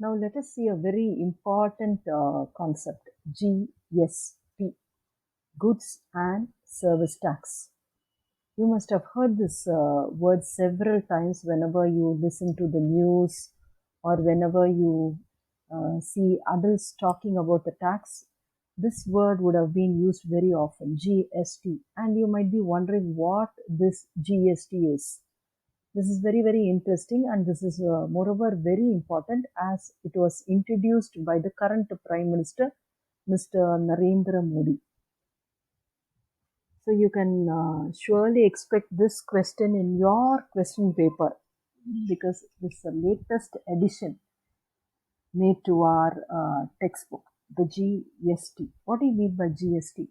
Now let us see a very important concept, GST, Goods and Service Tax. You must have heard this word several times whenever you listen to the news or whenever you see adults talking about the tax. This word would have been used very often, GST, and you might be wondering what this GST is. This is very, very interesting, and this is moreover very important as it was introduced by the current Prime Minister, Mr. Narendra Modi. So you can surely expect this question in your question paper because this is the latest addition made to our textbook, the GST. What do you mean by GST?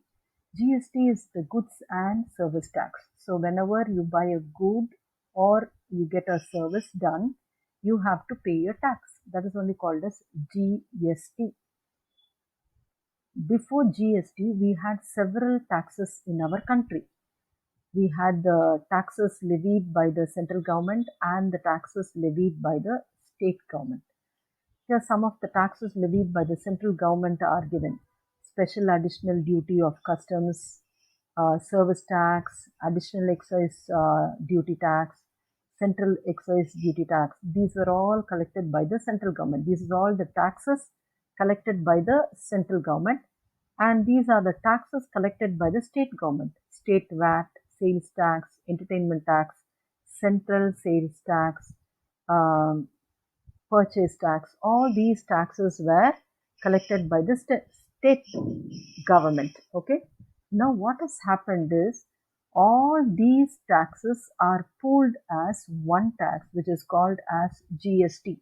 GST is the goods and service tax. So whenever you buy a good or you get a service done, you have to pay a tax. That is only called as GST. Before GST, we had several taxes in our country. We had the taxes levied by the central government and the taxes levied by the state government. Here, some of the taxes levied by the central government are given: special additional duty of customs, service tax, additional excise duty tax, central excise duty tax. These are all collected by the central government. These are all the taxes collected by the central government, and these are the taxes collected by the state government: state VAT, sales tax, entertainment tax, central sales tax, um, purchase tax. All these taxes were collected by the state government. Okay. Now what has happened is all these taxes are pooled as one tax, which is called as GST.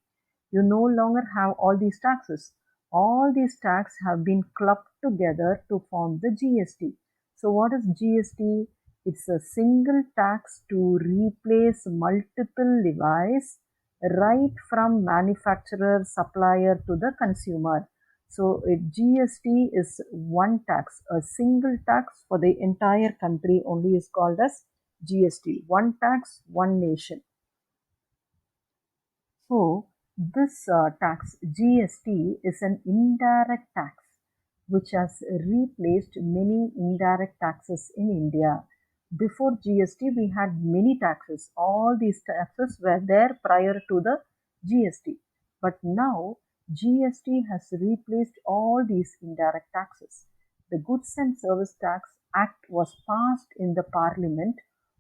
You no longer have all these taxes. All these taxes have been clubbed together to form the GST. So what is GST? It's a single tax to replace multiple levies right from manufacturer, supplier to the consumer. So GST is one tax, a single tax for the entire country only is called as GST. One tax, one nation. So this tax GST is an indirect tax which has replaced many indirect taxes in India. Before GST, we had many taxes. All these taxes were there prior to the GST. But now GST has replaced all these indirect taxes. The Goods and Service Tax Act was passed in the Parliament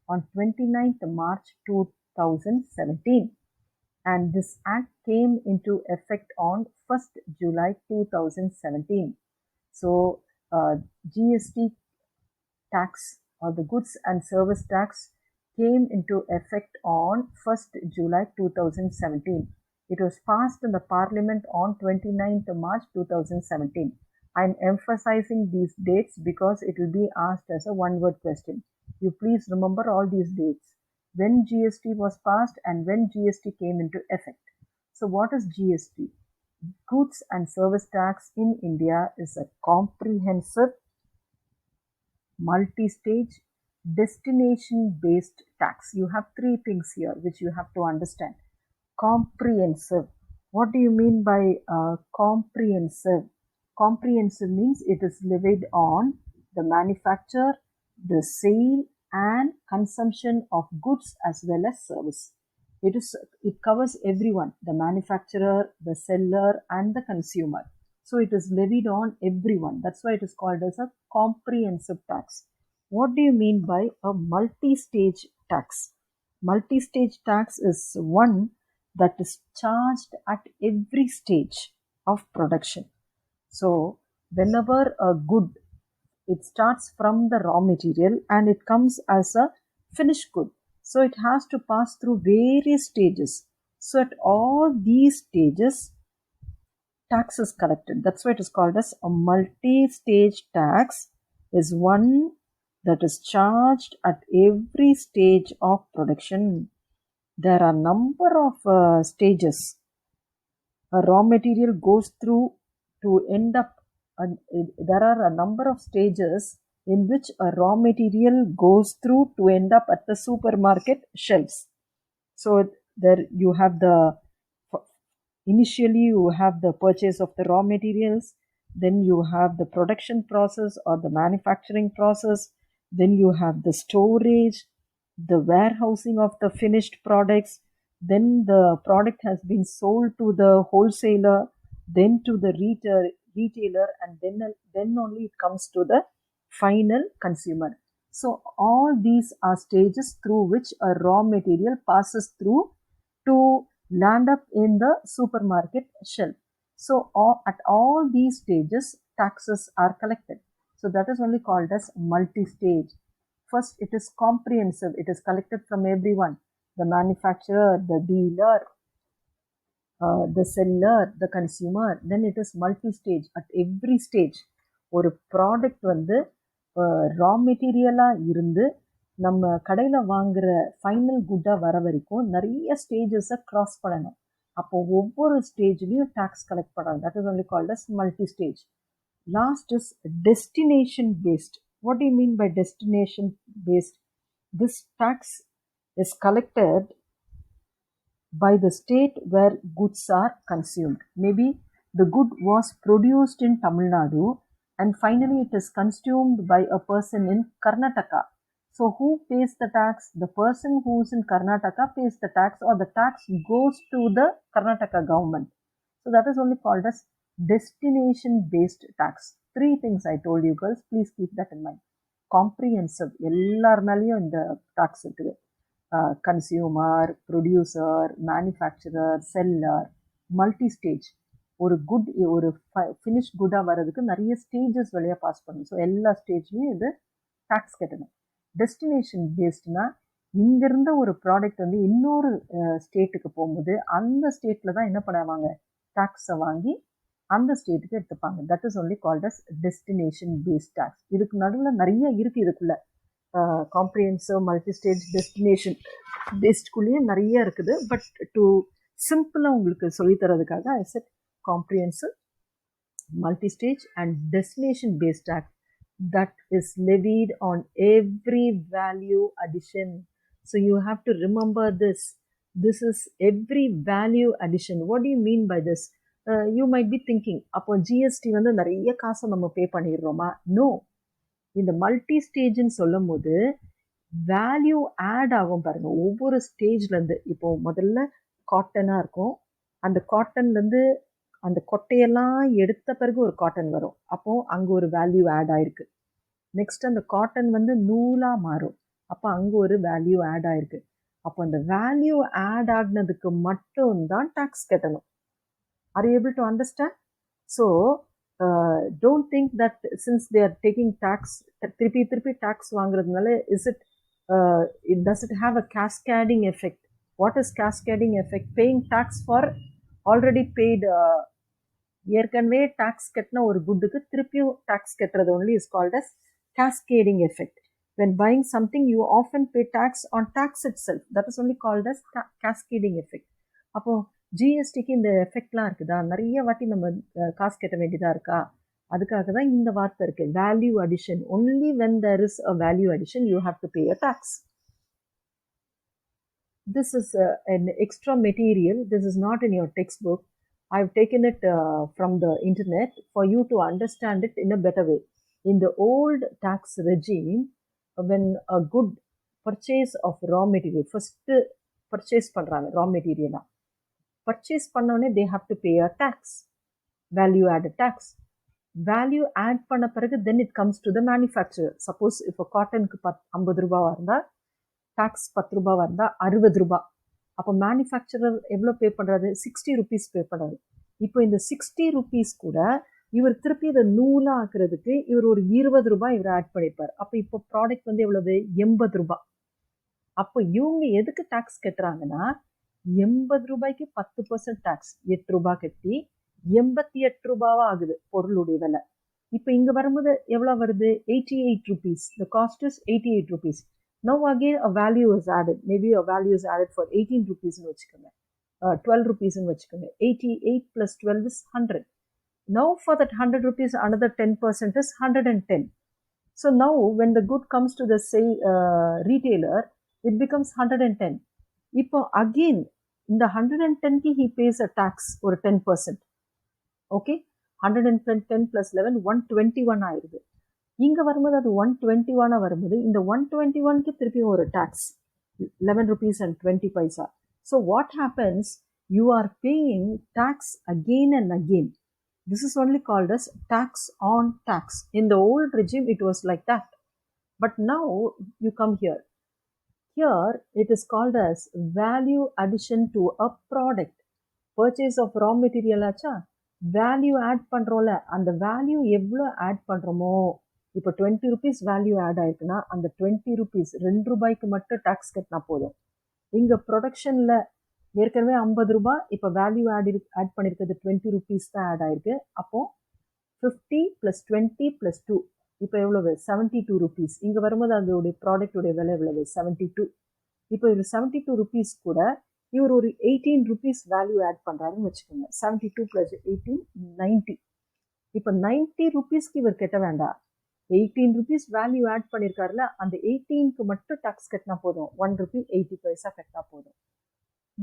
on 29th March 2017, and this act came into effect on 1st July 2017. So GST tax, or the goods and service tax, came into effect on 1st July 2017. It was passed in the Parliament on 29th March 2017. I'm emphasizing these dates because it will be asked as a one-word question. You please remember all these dates: when GST was passed and when GST came into effect. So what is GST? Goods and Service Tax in India is a comprehensive, multi-stage, destination-based tax. You have three things here which you have to understand. Comprehensive. What do you mean by comprehensive? Comprehensive means it is levied on the manufacture, the sale, and consumption of goods as well as service. It covers everyone: the manufacturer, the seller, and the consumer. So it is levied on everyone. That's why it is called as a comprehensive tax. What do you mean by a multi-stage tax? Multi-stage tax is one that is charged at every stage of production. So whenever a good, it starts from the raw material and it comes as a finished good. So it has to pass through various stages. So at all these stages, tax is collected. That's why it is called as a multi-stage tax, is one that is charged at every stage of production. There are number of stages a raw material goes through to end up. There are a number of stages in which a raw material goes through to end up at the supermarket shelves. So there you have the Initially, you have the purchase of the raw materials, then you have the production process or the manufacturing process, then you have the storage, the warehousing of the finished products, then the product has been sold to the wholesaler, then to the retailer, and then only it comes to the final consumer. So all these are stages through which a raw material passes through to land up in the supermarket shelf. So at all these stages, taxes are collected. So that is only called as multi-stage. First, it is comprehensive. It is collected from everyone, the manufacturer, the dealer, the seller, the consumer. Then it is multi-stage. At every stage, ஒரு product வந்து ரா மெட்டீரியலாக இருந்து நம்ம கடையில் வாங்குகிற final குட்டாக வர வரைக்கும் நிறைய ஸ்டேஜஸை க்ராஸ் பண்ணணும். அப்போ ஒவ்வொரு ஸ்டேஜ்லேயும் டேக்ஸ் கலெக்ட் பண்ணணும். That is only called as multi stage. Last is destination based. What you mean by destination based? This tax is collected by the state where goods are consumed. Maybe the good was produced in Tamil Nadu and finally it is consumed by a person in Karnataka. So who pays the tax? The person who is in Karnataka pays the tax, or the tax goes to the Karnataka government. So that is only called as destination based tax. Three things I told you girls, please keep that in mind. Comprehensive, எல்லார் மேலேயும் இந்த tax இருக்குது. Consumer, producer, manufacturer, seller, multi stage. ஒரு good, ஒரு finish குட்டாக வர்றதுக்கு நிறைய stages வழியாக pass பண்ணணும். ஸோ எல்லா ஸ்டேஜ்லேயும் இது டேக்ஸ் கட்டணும். டெஸ்டினேஷன் பேஸ்ட்னா இங்கேருந்த ஒரு ப்ராடக்ட் வந்து இன்னொரு ஸ்டேட்டுக்கு போகும்போது அந்த ஸ்டேட்டில் தான் என்ன பண்ணுவாங்க, டேக்ஸை வாங்கி அந்த ஸ்டேட்டுக்கு எடுத்துப்பாங்க. That is only called as destination based tax. இதுக்கு நடுவில் நிறைய இருக்குது. இதுக்குள்ளே காம்ப்ரிஹென்சிவ், மல்டி ஸ்டேஜ், டெஸ்டினேஷன் பேஸ்ட்குள்ளேயே நிறைய இருக்குது. பட் டு சிம்பிளாக உங்களுக்கு சொல்லித்தரதுக்காக I said comprehensive, multi-stage and destination-based tax that is levied on every value addition. So you have to remember this. This is every value addition. What do you mean by this? You might be thinking, அப்போ GST வந்து நிறைய காசை நம்ம பே பண்ணிடுறோமா? No. இந்த multi ஸ்டேஜ்னு சொல்லும் போது value add ஆகும் பாருங்க ஒவ்வொரு ஸ்டேஜ்லேருந்து. இப்போ முதல்ல காட்டனாக இருக்கும், அந்த காட்டன்லேருந்து அந்த கொட்டையெல்லாம் எடுத்த பிறகு ஒரு காட்டன் வரும். அப்போது அங்கே ஒரு வேல்யூ ஆட் ஆயிருக்கு. நெக்ஸ்ட் அந்த காட்டன் வந்து நூலாக மாறும், அப்போ அங்கே ஒரு வேல்யூ ஆட் ஆயிருக்கு. அப்போ அந்த வேல்யூ ஆட் ஆகினதுக்கு மட்டும்தான் டேக்ஸ் கட்டணும். Are you able to understand? So don't think that since they are taking tax, திருப்பி திருப்பி டேக்ஸ் வாங்குறதுனால does it have a cascading effect? What is cascading effect? Paying tax for already paid, ஏற்கனவே tax கட்டின ஒரு குட்டுக்கு திருப்பியும் tax கட்டுறது only is called as cascading effect. When buying something you often pay tax on tax itself. That is only called as cascading effect. அப்போ ஜிஎஸ்டிக்கு இந்த எஃபெக்ட்லாம் இருக்குதா, நிறைய வாட்டி நம்ம காசு கட்ட வேண்டியதாக இருக்கா? அதுக்காக தான் இந்த வார்த்தை இருக்குது, value addition. only when there is a value addition you have to pay a tax. This is an extra material. This is not in your textbook. I've taken it from the internet for you to understand it in a better way. In the old tax regime, when a good purchase of raw material, first purchase பண்றாங்க raw material, purchase பண்ணோடனே they have to pay a tax, value added tax. Value add பண்ண பிறகு then it comes to the manufacturer. Suppose இப்போ காட்டனுக்கு 50 ரூபாவாக இருந்தால் tax 10 ரூபாவாக இருந்தால் 60 ரூபா. அப்போ manufacturer எவ்வளோ பே பண்ணுறாரு? 60 rupees பே பண்ணுறாரு. இப்போ இந்த 60 rupees கூட இவர் திருப்பி இதை நூலாக ஆக்குறதுக்கு இவர் ஒரு 20 ரூபாய் இவர் ஆட் பண்ணியிருப்பார். அப்போ இப்போ ப்ராடக்ட் வந்து எவ்வளவு? 80 ரூபாய். அப்போ இவங்க எதுக்கு டேக்ஸ் கட்டுறாங்கன்னா 80 ரூபாய்க்கு 10% டேக்ஸ், 8 ரூபாய் கட்டி 88 ரூபாவா ஆகுது பொருளுடைய விலை. இப்போ இங்கே வரும்போது எவ்வளோ வருது? 88 rupees. The cost is 88 rupees. Now again a value is added. Maybe a value is added for 18 rupees னு வச்சுக்கோங்க, 12 rupees னு வச்சுக்கோங்க. 88 plus 12 is 100. Now for that 100 rupees another 10% is 110. So now when the good comes to the retailer, it becomes 110. இப்போ again இந்த 110க்கு he pays a tax ஒரு 10%. Okay, 110 plus 11 121 ஆயிருது. இங்க வரும்போது அது 121 வரும்போது இந்த 121க்கு திருப்பி ஒரு tax 11 rupees and 20 paisa. So what happens, you are paying tax again and again. This is only called as tax on tax. In the old regime it was like that, but now you come here. Here it is called as value addition to a product. Purchase of raw material ஆச்சா, value add பண்ணுறோம்ல, அந்த value எவ்வளோ add பண்ணுறோமோ, இப்போ 20 rupees value add ஆயிருக்குன்னா அந்த 20 rupees 2 ரூபாய்க்கு மட்டும் tax கட்டினா போதும். இங்கே ப்ரொடக்ஷனில் ஏற்கனவே 50 ரூபாய், இப்போ வேல்யூ ஆட் பண்ணியிருக்கிறது 20 rupees தான் ஆட் ஆயிருக்கு. அப்போது 50 + 20 + 2 இப்போ எவ்வளவு 72 rupees. இங்கே வரும்போது அதோடைய ப்ராடக்டோடைய விலை எவ்வளவு 72. இப்போ இது 72 rupees கூட இவர் ஒரு 18 rupees வேல்யூ ஆட் பண்ணுறாருன்னு வச்சுக்கோங்க. 72 + 18 90. இப்போ 90 rupeesக்கு இவர் கட்ட வேண்டாம், 18 rupees வேல்யூ ஆட் பண்ணியிருக்காருல, அந்த 18க்கு மட்டும் டாக்ஸ் கட்டினா போதும், 1 rupee 80 paisa கட்டினா போதும்.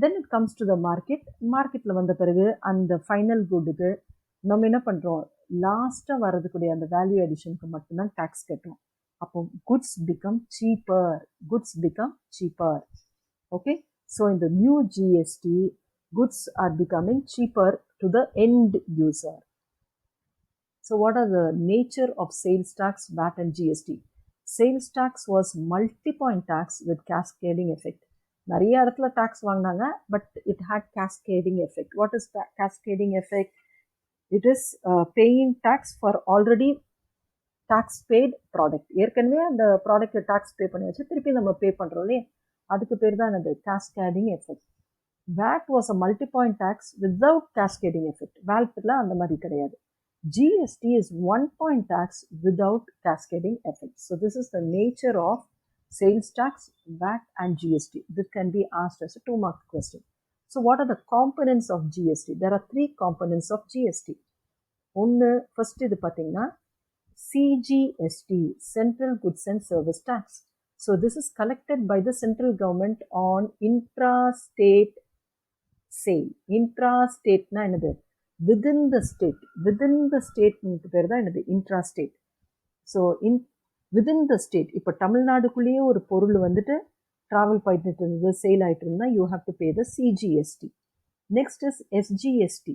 Then it comes to the market. மார்க்கெட்டில் வந்த பிறகு அந்த ஃபைனல் குட்டுக்கு நம்ம என்ன பண்ணுறோம், லாஸ்ட்டாக வரதுக்கூடிய அந்த வேல்யூ அடிஷனுக்கு மட்டும்தான் டேக்ஸ் கட்டுறோம். அப்போ goods become cheaper, goods become cheaper. Okay, so in the new GST, goods are becoming cheaper to the end user. So what are the nature of sales tax, VAT and GST? Sales tax was multi-point tax with cascading effect. நிறைய இடத்துல tax வாங்கினாங்க, but it had cascading effect. What is cascading effect? It is paying tax for already tax paid product. ஏற்கனவே அந்த product tax பே பண்ணி வச்சு திருப்பி நம்ம பே பண்ணுறோம் இல்லையே, அதுக்கு பேர் தான் என்னது cascading effect. VAT was a multi-point tax without cascading effect. VAT-ல அந்த மாதிரி கிடையாது. GST is one-point tax without cascading effect. So this is the nature of sales tax, VAT and GST. This can be asked as a 2-mark question. So what are the components of GST? There are 3 components of GST. ஒன்று, first இது பார்த்தீங்கன்னா CGST, Central Goods and Service Tax. So this is collected by the central government on intra-state sale. Intra-stateனா என்னது, within the state. Within the state பேர் தான் என்னது intra-state. So within the state, இப்போ தமிழ்நாடுக்குள்ளேயே ஒரு பொருள் வந்துட்டு ட்ராவல் பண்ணிட்டு இருந்தது, சேல் ஆகிட்டு இருந்தா you have to pay the CGST. Next is SGST.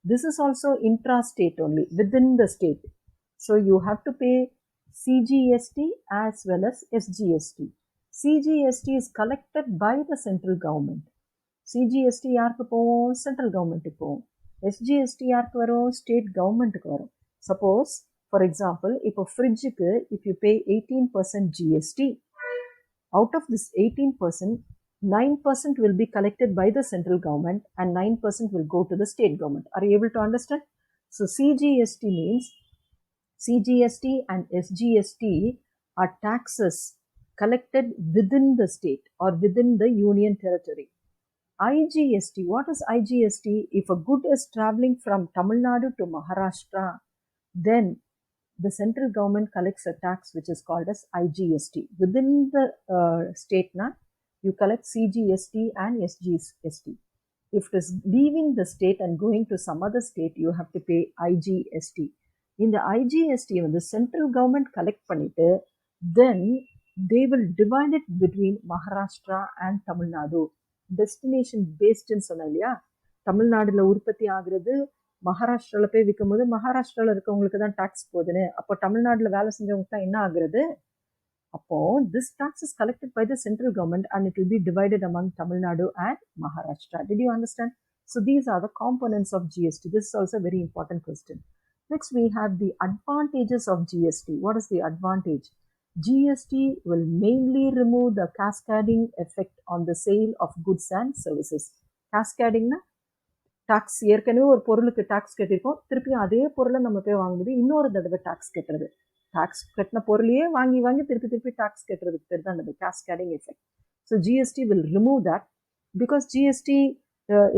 This is also intra-state only, within the state. So you have to pay CGST as well as SGST. CGST is collected by the central government. CGST யாருக்கு போகும், central கவர்மெண்ட்டுக்கு போகும். SGST யாருக்கு வரும், state கவர்மெண்ட்டுக்கு வரும். Suppose for example, இப்போ ஃப்ரிட்ஜுக்கு if you pay 18% GST, out of this 18%, 9% will be collected by the central government and 9% will go to the state government. Are you able to understand? So CGST means CGST and SGST are taxes collected within the state or within the union territory. IGST, what is IGST? If a good is traveling from Tamil Nadu to Maharashtra, then the central government collects a tax which is called as IGST. Within the state, you collect CGST and SGST. If it is leaving the state and going to some other state, you have to pay IGST. In the IGST, when the central government collect பண்ணிட்டு, then they will divide it between Maharashtra and Tamil Nadu. Destination based ன்னு சொன்னேன் இல்லையா, தமிழ்நாடுல உற்பத்தி ஆகுறது மகாராஷ்டிராவில் போய் விற்கும் போது மகாராஷ்டிராவில் இருக்கவங்களுக்கு தான் டாக்ஸ் போகுதுன்னு, அப்போ தமிழ்நாட்டில் வேலை செஞ்சவங்களுக்கு தான் என்ன ஆகுறது, அப்போ this tax is collected by the central government and it will be divided among Tamil Nadu and Maharashtra. Did you understand? So these are the components of GST. This is also a very important question. Next we have the advantages of GST. What is the advantage? GST will mainly remove the cascading effect on the sale of goods and services. Cascading na tax, ஏற்கனவே ஒரு பொருளுக்கு tax கட்டியிருக்கோம், திருப்பி அதே பொருளை நம்ம போய் வாங்கும்போது இன்னொரு தடவை டாக்ஸ் கட்டுறது. டாக்ஸ் கட்டின பொருளையே வாங்கி வாங்கி திருப்பி டாக்ஸ் கட்டுறதுக்கு பேர் தான் அந்த cascading effect. So GST will remove that because GST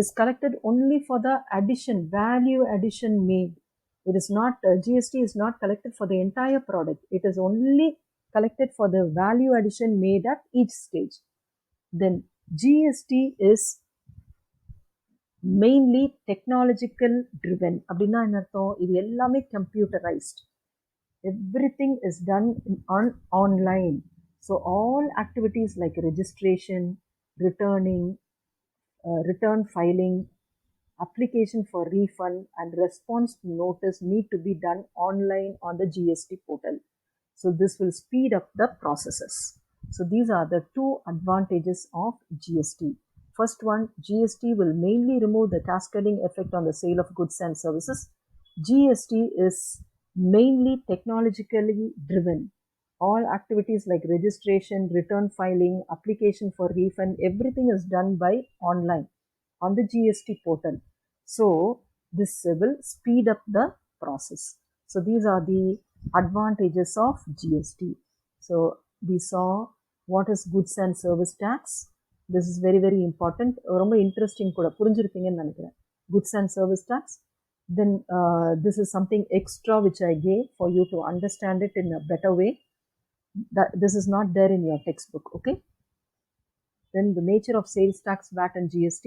is collected only for the addition, value addition made. It is not, GST is not collected for the entire product. It is only collected for the value addition made at each stage. Then GST is mainly technological driven. அப்படின்னா என்ன அர்த்தம்? இது எல்லாமே computerised. Everything is done on online. So all activities like registration, returning, return filing, application for refund, and response to notice need to be done online on the GST portal. So this will speed up the processes. So these are the two advantages of GST. First one, GST will mainly remove the cascading effect on the sale of goods and services. GST is mainly technologically driven. All activities like registration, return filing, application for refund, everything is done by online on the GST portal. So this will speed up the process. So these are the advantages of GST. So we saw what is goods and service tax. This is very very important. ரொம்ப interesting கூட, புரிஞ்சிருப்பீங்கன்னு நினைக்கிறேன். Goods and service tax. Then this is something extra which I gave for you to understand it in a better way. This is not there in your textbook. Okay. Then the nature of sales tax, VAT and GST.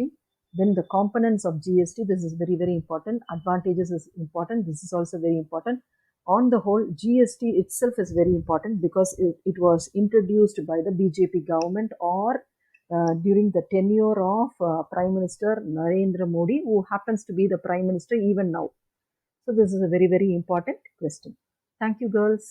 Then the components of GST. This is very very important. Advantages is important. This is also very important. On the whole, GST itself is very important because it was introduced by the BJP government, or during the tenure of Prime Minister Narendra Modi, who happens to be the Prime Minister even now. So this is a very very important question. Thank you, girls.